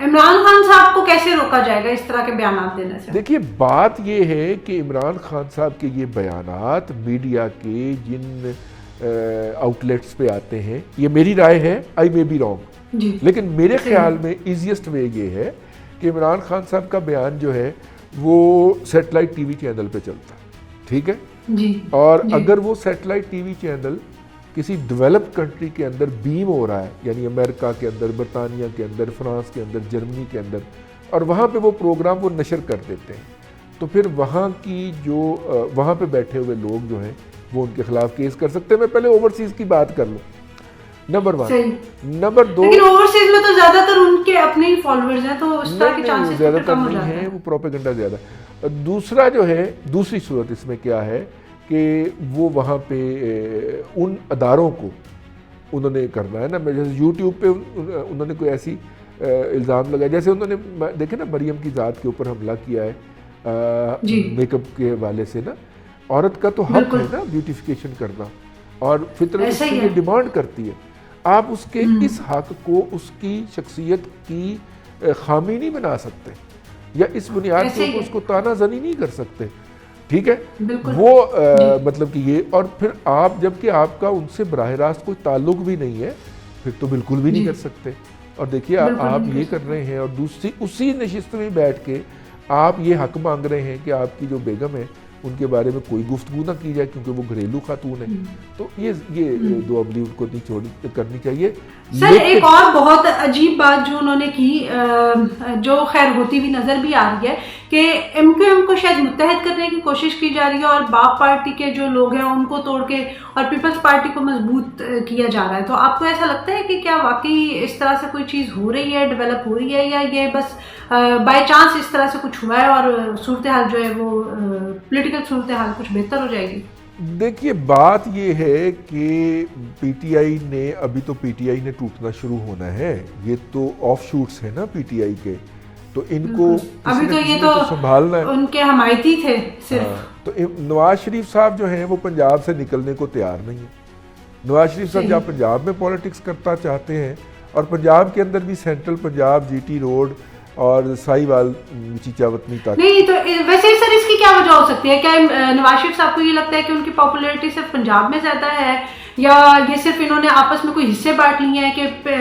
عمران خان صاحب کو کیسے روکا جائے گا اس طرح کے بیانات دینے سے؟ دیکھیے بات یہ ہے کہ عمران خان صاحب کے یہ بیانات میڈیا کے جن آؤٹ لیٹس پہ آتے ہیں، یہ میری رائے ہے، آئی مے بی رانگ، جی، لیکن میرے خیال میں ایزیسٹ وے یہ ہے کہ عمران خان صاحب کا بیان جو ہے وہ سیٹلائٹ ٹی وی چینل پہ چلتا ہے، ٹھیک ہے، جی، اور اگر وہ سیٹلائٹ ٹی وی چینل کسی ڈیولپ کنٹری کے اندر بیم ہو رہا ہے، یعنی امریکہ کے اندر، برطانیہ کے اندر، فرانس کے اندر، جرمنی کے اندر، اور وہاں پہ وہ پروگرام وہ نشر کر دیتے ہیں، تو پھر وہاں کی جو وہاں پہ بیٹھے ہوئے لوگ جو ہیں وہ ان کے خلاف کیس کر سکتے ہیں۔ میں پہلے اوورسیز کی بات کر لوں، نمبر 1۔ نمبر 2، لیکن اوورسیز میں تو زیادہ تر ان کے اپنے ہی فالوورز ہیں، تو اس طرح کے چانسز زیادہ تر کم ہو نہیں جاتے ہیں، ہیں۔ وہ پروپیگنڈا زیادہ ہے۔ دوسرا جو ہے، دوسری صورت اس میں کیا ہے کہ وہ وہاں پہ ان اداروں کو انہوں نے کرنا ہے نا، جیسے یوٹیوب پہ انہوں نے کوئی ایسی الزام لگایا، جیسے انہوں نے دیکھے نا مریم کی ذات کے اوپر حملہ کیا ہے میک اپ کے حوالے سے نا، عورت کا تو حق ہے نا بیوٹیفیکیشن کرنا، اور فطرت اس کی یہ ڈیمانڈ کرتی ہے، آپ اس کے اس حق کو اس کی شخصیت کی خامی نہیں بنا سکتے، یا اس بنیاد پہ اس کو تانا زنی نہیں کر سکتے، ٹھیک ہے، وہ مطلب کہ یہ، اور پھر آپ جبکہ آپ کا ان سے براہ راست کوئی تعلق بھی نہیں ہے، پھر تو بالکل بھی نہیں کر سکتے۔ اور دیکھیے آپ یہ کر رہے ہیں، اور دوسری اسی نشست میں بیٹھ کے آپ یہ حق مانگ رہے ہیں کہ آپ کی جو بیگم ہے ان کے بارے میں کوئی گفتگو نہ کی جائے کیونکہ وہ گھریلو خاتون ہے، تو یہ دو عملی ان کو نہیں کرنی چاہیے۔ سر ایک اور بہت عجیب بات جو انہوں نے کی، جو خیر ہوتی ہوئی نظر بھی آ رہی ہے، کہ ایم کیو ایم کو شاید متحد کرنے کی کوشش کی جا رہی ہے، اور باپ پارٹی کے جو لوگ ہیں ان کو توڑ کے اور پیپلز پارٹی کو مضبوط کیا جا رہا ہے، تو آپ کو ایسا لگتا ہے کہ کیا واقعی اس طرح سے کوئی چیز ہو رہی ہے، ڈیولپ ہو رہی ہے، یا یہ بس بائی چانس اس طرح سے کچھ ہوا ہے اور صورتحال جو ہے وہ پولیٹیکل صورتحال کچھ بہتر ہو جائے گی؟ دیکھیے بات یہ ہے کہ پی ٹی آئی نے ابھی تو پی ٹی آئی نے ٹوٹنا شروع ہونا ہے، یہ تو آف شوٹس ہیں نا پی ٹی آئی کے، تو ان کو ابھی تو یہ تو سنبھالنا ہے، ان کے حمایتی تھے صرف۔ تو نواز شریف صاحب جو ہیں وہ پنجاب سے نکلنے کو تیار نہیں ہیں۔ نواز شریف صاحب جہاں پنجاب میں پولیٹکس کرتا چاہتے ہیں، اور پنجاب کے اندر بھی central Punjab, G T road اور ساہیوال چیچا وطنی تک نہیں، تو ویسے سر اس کی کیا وجہ ہو سکتی ہے؟ کیا نواز شریف صاحب کو یہ لگتا ہے کہ ان کی پاپولیرٹی صرف پنجاب میں زیادہ ہے، یا یہ صرف انہوں نے آپس میں کوئی حصے بانٹ لیے ہیں کہ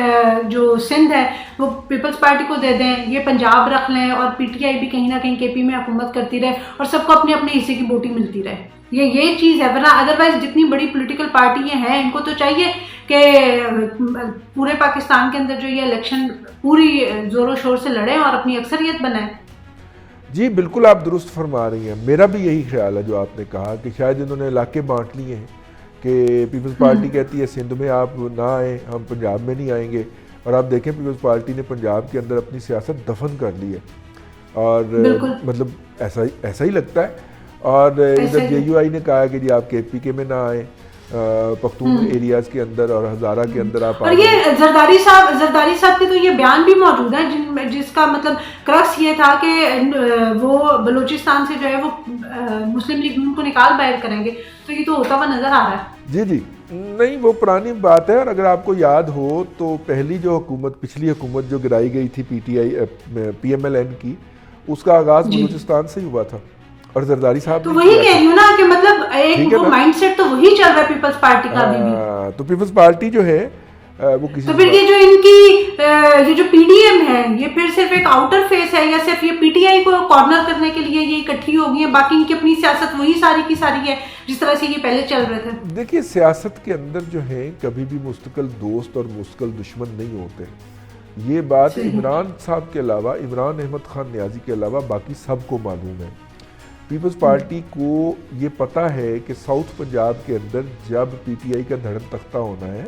جو سندھ ہے وہ پیپلز پارٹی کو دے دیں، یہ پنجاب رکھ لیں، اور پی ٹی آئی بھی کہیں نہ کہیں کے پی میں حکومت کرتی رہے اور سب کو اپنے اپنے حصے کی بوٹی ملتی رہے، یہ چیز ہے؟ ورنہ ادروائز جتنی بڑی پولیٹیکل پارٹیاں ہیں ان کو تو چاہیے کہ پورے پاکستان کے اندر جو یہ الیکشن پوری زور و شور سے لڑیں اور اپنی اکثریت بنائیں۔ جی بالکل آپ درست فرما رہی ہیں، میرا بھی یہی خیال ہے جو آپ نے کہا کہ شاید انہوں نے علاقے بانٹ لیے ہیں، کہ پیپلز پارٹی کہتی ہے سندھ میں آپ نہ آئیں، ہم پنجاب میں نہیں آئیں گے، اور آپ دیکھیں پیپلز پارٹی نے پنجاب کے اندر اپنی سیاست دفن کر لی ہے، اور مطلب ایسا ہی لگتا ہے، اور ادھر جے یو آئی نے کہا کہ جی آپ کے پی کے میں نہ آئیں، پختون ایریاز کے اندر اور ہزارہ کے اندر آپ، اور یہ زرداری صاحب کے تو یہ بیان بھی موجود ہے جس کا مطلب کرکس یہ تھا کہ وہ بلوچستان سے جو ہے وہ مسلم لیگ کو نکال باہر کریں گے، تو یہ تو ہوتا ہوا نظر آ رہا ہے۔ جی نہیں، وہ پرانی بات ہے، اور اگر آپ کو یاد ہو تو پہلی جو حکومت، پچھلی حکومت جو گرائی گئی تھی P T I P M L N کی، اس کا آغاز بلوچستان سے ہی ہوا تھا، اور زرداری صاحب تو وہی کہہ رہی ہوں نا کہ مطلب ایک وہ مائنڈ سیٹ تو وہی چل رہا ہے پیپلز پارٹی کا بھی، تو پیپلز پارٹی جو ہے وہ کسی، تو پھر یہ جو ان کی یہ جو پی ڈی ایم ہے یہ پھر صرف ایک آؤٹر فیس ہے، یا صرف یہ پی ٹی آئی کو کارنر کرنے کے لیے یہ اکٹھی ہو گئی ہیں، باقی ان کی اپنی سیاست وہی ساری کی ساری ہے جس طرح سے یہ پہلے چل رہے تھے؟ دیکھیے سیاست کے اندر جو ہے کبھی بھی مستقل دوست اور مستقل دشمن نہیں ہوتے، یہ بات عمران صاحب کے علاوہ، عمران احمد خان نیازی کے علاوہ باقی سب کو معلوم ہے۔ پیپلز پارٹی کو یہ پتہ ہے کہ ساؤتھ پنجاب کے اندر جب پی ٹی آئی کا دھڑم تختہ ہونا ہے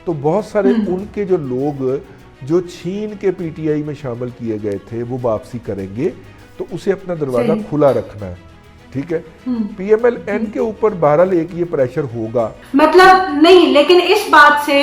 تو بہت سارے ان کے جو لوگ جو چھین کے پی ٹی آئی میں شامل کیے گئے تھے وہ واپسی کریں گے، تو اسے اپنا دروازہ کھلا رکھنا ہے، ٹھیک ہے۔ پی ایم ایل این کے اوپر بہرحال ایک یہ پریشر ہوگا، مطلب نہیں، لیکن اس بات سے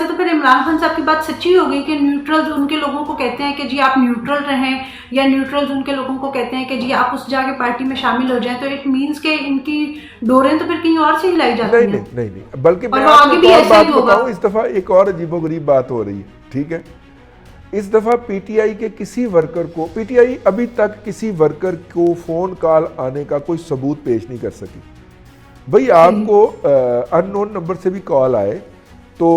تو پھر عمران خان صاحب کی بات سچی ہو گئی کہ نیوٹرلز ان کے لوگوں کو کہتے ہیں کہ جی آپ نیوٹرل رہیں، یا نیوٹرلز ان کے لوگوں کو کہتے ہیں کہ جی آپ اس جا کے پارٹی میں شامل ہو جائیں، تو اٹ مینس کہ ان کی ڈوریں تو پھر کہیں اور سے ہلائی جاتی ہیں۔ نہیں، بلکہ میں آپ کو ایک بات بتاؤں، اس دفعہ ایک اور عجیب و غریب بات ہو رہی ہے، ٹھیک ہے، اس دفعہ پی ٹی آئی کے کسی ورکر کو، پی ٹی آئی ابھی تک کسی ورکر کو فون کال آنے کا کوئی ثبوت پیش نہیں کر سکی. بھئی آپ کو ان نون نمبر سے بھی کال آئے تو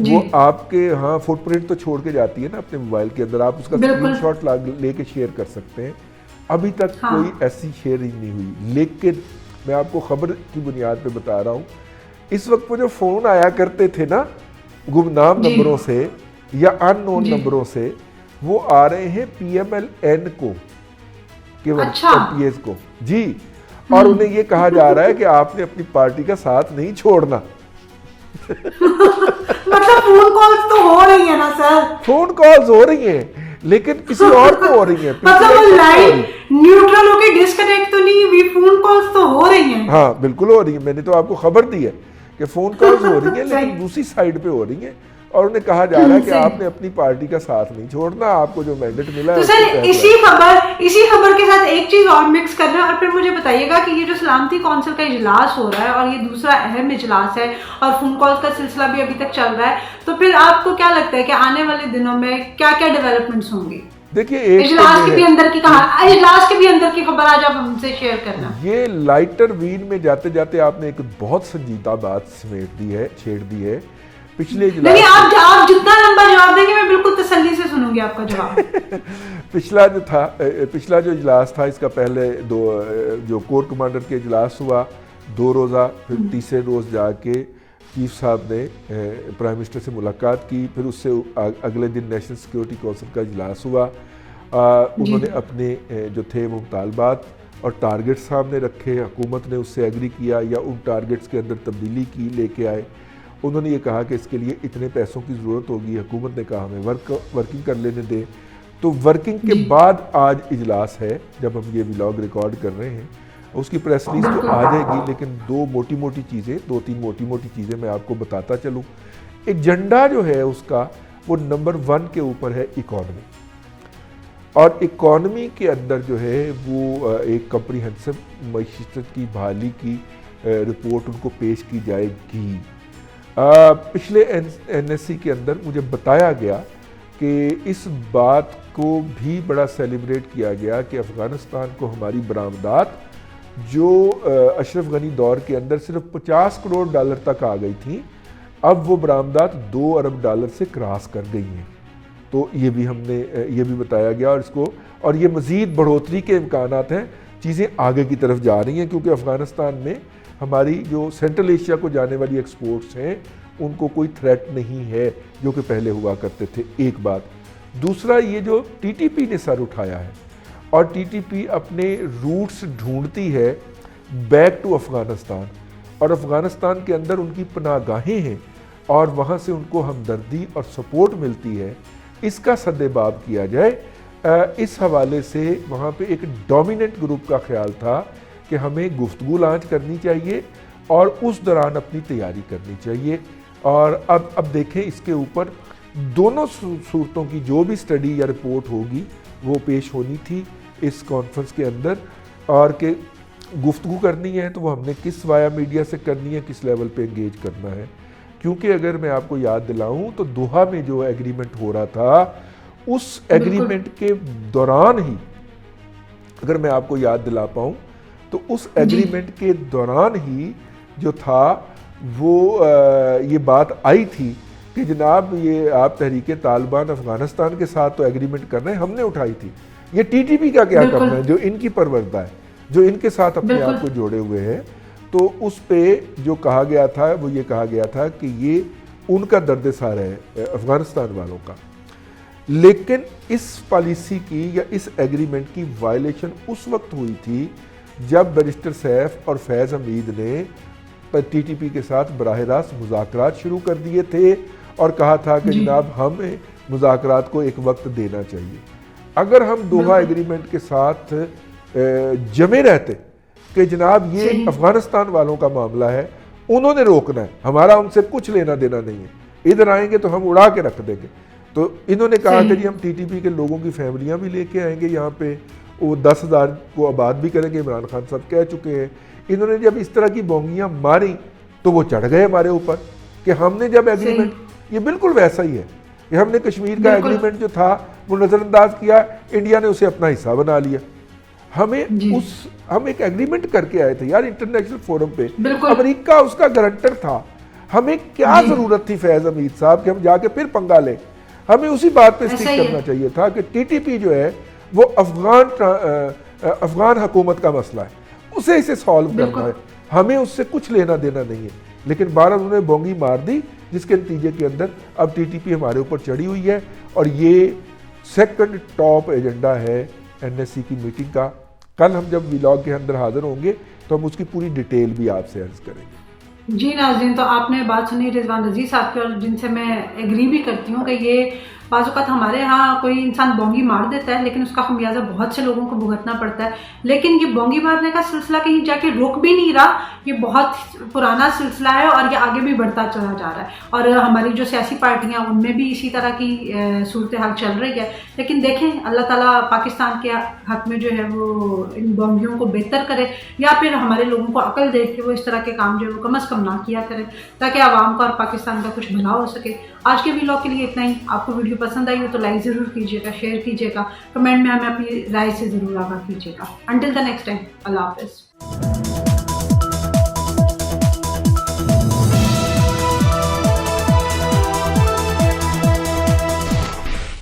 وہ آپ کے ہاں فٹ پرنٹ تو چھوڑ کے جاتی ہے نا اپنے موبائل کے اندر, آپ اس کا اسکرین شاٹ لے کے شیئر کر سکتے ہیں. ابھی تک کوئی ایسی شیئرنگ نہیں ہوئی. لیکن میں آپ کو خبر کی بنیاد پہ بتا رہا ہوں, اس وقت وہ جو فون آیا کرتے تھے نا گمنام نمبروں سے یا ان نون نمبروں سے, وہ آ رہے ہیں پی ایم ایل این کو, پی ایس کو جی, اور انہیں یہ کہا جا رہا ہے کہ آپ نے اپنی پارٹی کا ساتھ نہیں چھوڑنا. مطلب فون کالز تو ہو رہی ہیں نا سر, فون کالز ہو رہی ہیں لیکن کسی اور کو ہو رہی ہیں. مطلب وہ لائن نیوٹرل ہو کے ڈسکنیکٹ تو نہیں ہوئی, فون کالز تو ہو رہی ہیں. ہاں بالکل ہو رہی ہیں, میں نے تو آپ کو خبر دی ہے کہ فون کالز ہو رہی ہیں لیکن دوسری سائڈ پہ ہو رہی ہیں, اور انہیں کہا جا رہا ہے کہ آپ نے اپنی پارٹی کا ساتھ نہیں چھوڑنا, آپ کو جو مینڈیٹ ملا ہے. تو سر اسی خبر کے ساتھ ایک چیز اور مکس کر رہے ہیں, اور پھر مجھے بتائیے گا کہ یہ جو سلامتی کونسل کا اجلاس ہو رہا ہے اور یہ دوسرا اہم اجلاس ہے اور فون کال کا سلسلہ بھی ابھی تک چل رہا ہے, تو پھر آپ کو کیا لگتا ہے کہ آنے والے دنوں میں کیا کیا ڈیولپمنٹس ہوں گی؟ دیکھیے اجلاس کے بھی اندر کی خبر آج آپ ہم سے شیئر کرنا. یہ لائٹر وین میں جاتے جاتے آپ نے ایک بہت سنجیدہ بات چھیڑ دی ہے. پچھلے نہیں, آپ جتنا لمبا جواب دیں گے میں بالکل تسلی سے سنوں گی آپ کا جواب. پچھلا جو اجلاس تھا, اس کا پہلے جو کور کمانڈر کے اجلاس ہوا 2 روزہ, پھر تیسرے روز جا کے چیف صاحب نے پرائم منسٹر سے ملاقات کی, پھر اس سے اگلے دن نیشنل سیکیورٹی کونسل کا اجلاس ہوا. انہوں نے اپنے جو تھے وہ مطالبات اور ٹارگٹ سامنے رکھے, حکومت نے اس سے ایگری کیا یا ان ٹارگٹس کے اندر تبدیلی کی, لے کے آئے. انہوں نے یہ کہا کہ اس کے لیے اتنے پیسوں کی ضرورت ہوگی, حکومت نے کہا ہمیں ورکنگ کر لینے دیں. تو ورکنگ کے بعد آج اجلاس ہے جب ہم یہ ولاگ ریکارڈ کر رہے ہیں, اس کی پریس ریلیز تو آ جائے گی, لیکن 2-3 موٹی چیزیں میں آپ کو بتاتا چلوں. ایجنڈا جو ہے اس کا وہ نمبر 1 کے اوپر ہے اکانومی, اور اکانومی کے اندر جو ہے وہ ایک کمپریہنسو معیشت کی بحالی کی رپورٹ ان کو پیش کی جائے گی. پچھلے این ایس سی کے اندر مجھے بتایا گیا کہ اس بات کو بھی بڑا سیلیبریٹ کیا گیا کہ افغانستان کو ہماری برآمدات جو اشرف غنی دور کے اندر صرف $50 کروڑ تک آ گئی تھیں, اب وہ برآمدات $2 ارب سے کراس کر گئی ہیں. تو یہ بھی ہم نے یہ بھی بتایا گیا, اور یہ مزید بڑھوتری کے امکانات ہیں, چیزیں آگے کی طرف جا رہی ہیں, کیونکہ افغانستان میں ہماری جو سینٹرل ایشیا کو جانے والی ایکسپورٹس ہیں ان کو کوئی تھریٹ نہیں ہے جو کہ پہلے ہوا کرتے تھے. ایک بات. دوسرا, یہ جو ٹی ٹی پی نے سر اٹھایا ہے, اور ٹی ٹی پی اپنے روٹس ڈھونڈتی ہے بیک ٹو افغانستان, اور افغانستان کے اندر ان کی پناہ گاہیں ہیں اور وہاں سے ان کو ہمدردی اور سپورٹ ملتی ہے, اس کا سدباب کیا جائے. اس حوالے سے وہاں پہ ایک ڈومیننٹ گروپ کا خیال تھا کہ ہمیں گفتگو لانچ کرنی چاہیے اور اس دوران اپنی تیاری کرنی چاہیے. اور اب دیکھیں اس کے اوپر دونوں صورتوں کی جو بھی سٹڈی یا رپورٹ ہوگی وہ پیش ہونی تھی اس کانفرنس کے اندر, اور کہ گفتگو کرنی ہے تو وہ ہم نے کس وایا میڈیا سے کرنی ہے, کس لیول پہ انگیج کرنا ہے. کیونکہ اگر میں آپ کو یاد دلاؤں تو دوحہ میں جو ایگریمنٹ ہو رہا تھا, اس ایگریمنٹ کے دوران ہی, اگر میں آپ کو یاد دلا پاؤں تو اس ایگریمنٹ کے دوران ہی جو تھا وہ یہ بات آئی تھی کہ جناب یہ آپ تحریک طالبان افغانستان کے ساتھ تو ایگریمنٹ کر رہے ہیں, ہم نے اٹھائی تھی, یہ ٹی ٹی پی کا کیا کرنا ہے جو ان کی پروردہ ہے, جو ان کے ساتھ اپنے آپ کو جوڑے ہوئے ہیں. تو اس پہ جو کہا گیا تھا وہ یہ کہا گیا تھا کہ یہ ان کا درد سار ہے افغانستان والوں کا. لیکن اس پالیسی کی یا اس ایگریمنٹ کی وائلیشن اس وقت ہوئی تھی جب بیرسٹر سیف اور فیض حمید نے ٹی ٹی پی کے ساتھ براہ راست مذاکرات شروع کر دیے تھے اور کہا تھا کہ جناب ہمیں مذاکرات کو ایک وقت دینا چاہیے. اگر ہم دوحہ ایگریمنٹ کے ساتھ جمے رہتے کہ جناب یہ افغانستان والوں کا معاملہ ہے, انہوں نے روکنا ہے, ہمارا ان سے کچھ لینا دینا نہیں ہے, ادھر آئیں گے تو ہم اڑا کے رکھ دیں گے. تو انہوں نے کہا کہ جی ہم ٹی ٹی پی کے لوگوں کی فیملیاں بھی لے کے آئیں گے یہاں پہ, وہ 10,000 کو آباد بھی کریں گے, عمران خان صاحب کہہ چکے ہیں. انہوں نے جب اس طرح کی بونگیاں ماری تو وہ چڑھ گئے ہمارے اوپر کہ ہم نے جب ایگریمنٹ, یہ بالکل ویسا ہی ہے کہ ہم نے کشمیر کا ایگریمنٹ جو تھا وہ نظر انداز کیا, انڈیا نے اسے اپنا حصہ بنا لیا. ہم ایک ایگریمنٹ کر کے آئے تھے یار انٹرنیشنل فورم پہ, امریکہ اس کا گارنٹر تھا. ہمیں کیا ضرورت تھی فیض حمید صاحب کہ ہم جا کے پھر پنگا لیں؟ ہمیں اسی بات پہ اسٹک کرنا چاہیے تھا کہ ٹی ٹی پی جو ہے وہ افغان حکومت کا مسئلہ ہے, اسے سالو کرنا ہے, ہمیں اس سے کچھ لینا دینا نہیں ہے. لیکن بارہ انہوں نے بونگی مار دی, جس کے نتیجے کے اندر اب ٹی ٹی پی ہمارے اوپر چڑھی ہوئی ہے. اور یہ سیکنڈ ٹاپ ایجنڈا ہے این ایس سی کی میٹنگ کا. کل ہم جب ولاگ کے اندر حاضر ہوں گے تو ہم اس کی پوری ڈیٹیل بھی آپ سے عرض کریں گے. جی ناظرین, تو آپ نے بات سنی رضوان رضی صاحب کی, اور جن سے میں ایگری بھی کرتی ہوں کہ یہ بعض اوقات ہمارے ہاں کوئی انسان بونگی مار دیتا ہے لیکن اس کا خمیازہ بہت سے لوگوں کو بھگتنا پڑتا ہے. لیکن یہ بونگی مارنے کا سلسلہ کہیں جا کے رک بھی نہیں رہا, یہ بہت پرانا سلسلہ ہے اور یہ آگے بھی بڑھتا چلا جا رہا ہے. اور ہماری جو سیاسی پارٹیاں ان میں بھی اسی طرح کی صورتحال چل رہی ہے. لیکن دیکھیں اللہ تعالیٰ پاکستان کے حق میں جو ہے وہ ان بونگیوں کو بہتر کرے, یا پھر ہمارے لوگوں کو عقل دے کے وہ اس طرح کے کام جو ہے وہ کم از کم نہ کیا کریں, تاکہ عوام کا اور پاکستان کا کچھ بھلا ہو سکے. آج کے ولاگ کے لیے اتنا ہی. آپ کو ویڈیو پسند آئی ہو تو لائک ضرور کیجیے گا, شیئر کیجیے گا, کمنٹ میں ہمیں اپنی رائے سے ضرور آگاہ کیجیے گا. انٹل دا نیکسٹ ٹائم, اللہ حافظ.